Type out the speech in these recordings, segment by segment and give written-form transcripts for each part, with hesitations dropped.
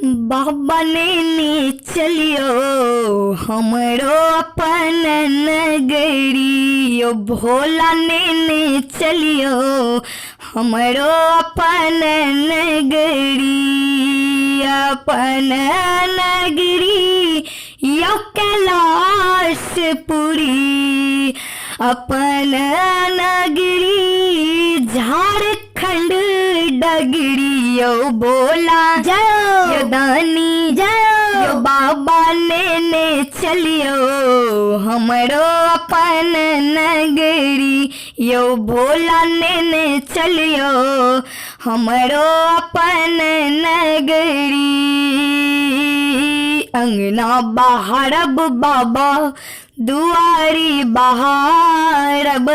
बाबा ने चलियो हमरो अपन नगरी, यो भोला ने चलियो हमरो अपन नगरी। अपन नगरी यो कैलाशपुरी, अपन नगरी झारखंड डगरी। यो भोला जय, यो दानी जय, यो बाबा ने चलियो हमरो अपन नगरी। यो भोला ने चलियो हमरो अपन नगरी। अंगना बहारब बाबा दुआरी बहारब,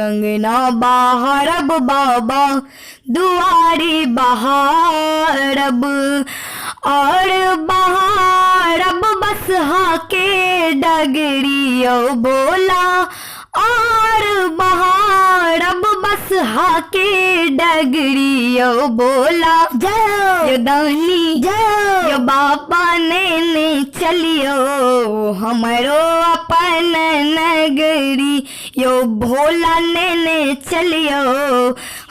अंगना बहारब बाबा दुआरी बहारब। और बहारब बसहा के डगरी यो भोला, और बहारब बसहा के डगरी यो भोला जय, यो दानी जय, यो बाबा ने चलियो हमरो अपन नगरी। यो भोला ने चलियो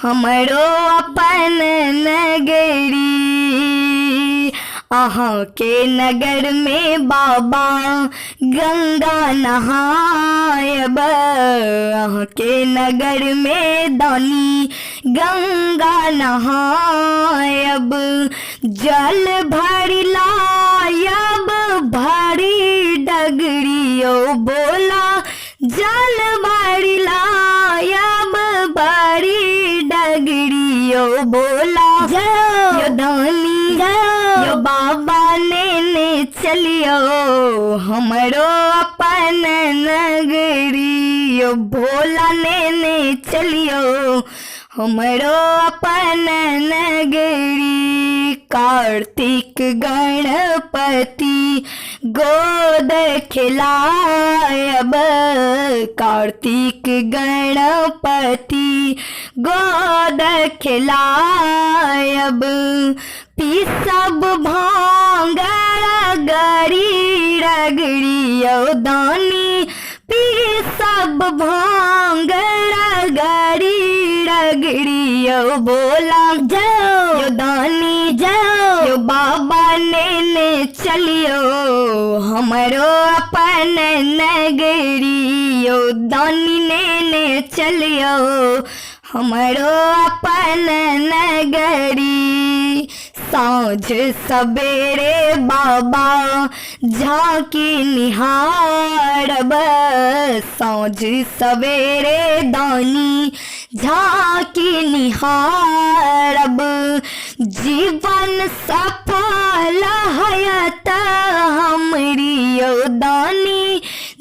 हमरो अपन नगरी। अहाँ के नगर में बाबा गंगा नहायब, अहाँ के नगर में दानी गंगा नहायब। जल भरी लायब भरी डगरी यो भोला, जल भरी लायब भरी डगरी यो भोला जय, यो दानी जय, यो बाबा ने चलियो हमरो अपन नगरी। यो भोला ने चलियो हमरो अपन नगरी। कार्तिक गणपति गोद खिलायब, कार्तिक गणपति गोद खिलायब। पीसब भांगड़ गरी रगड़ी यो दानी, पीसब भांगड़ गरी रगड़ी यो भोला जय, यो दानी जय, यो बाबा ने चलियो हमरो अपन नगरी। यो दानी ने चलियो हमरो अपन नगरी। साँझ सवेरे बाबा झांकी निहारब, साँझ सवेरे दानी झांकी निहारब। जीवन सफल हयत हमरी यो दानी,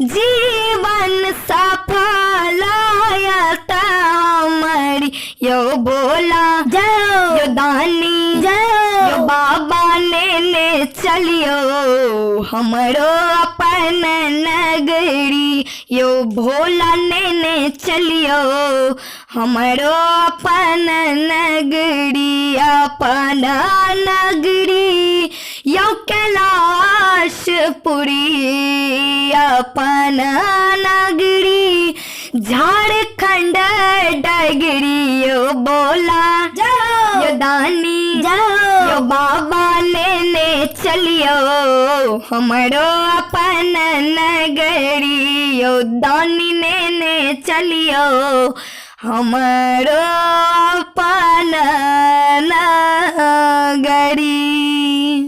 जीवन सफल हयत हमरी यो भोला जय, यो दानी जय, यो बाबा ने चलियो हमरो अपन नगरी। यो भोला ने चलियो हमरो अपन नगरी। अपन नगरी यो कैलाशपुरी, अपन नगरी झारखंड डगरी यो भोला जय, यो दानी जय, यो बाबा ने चलियो हमरो अपन नगरी। यो दानी ने चलियो हमरो अपन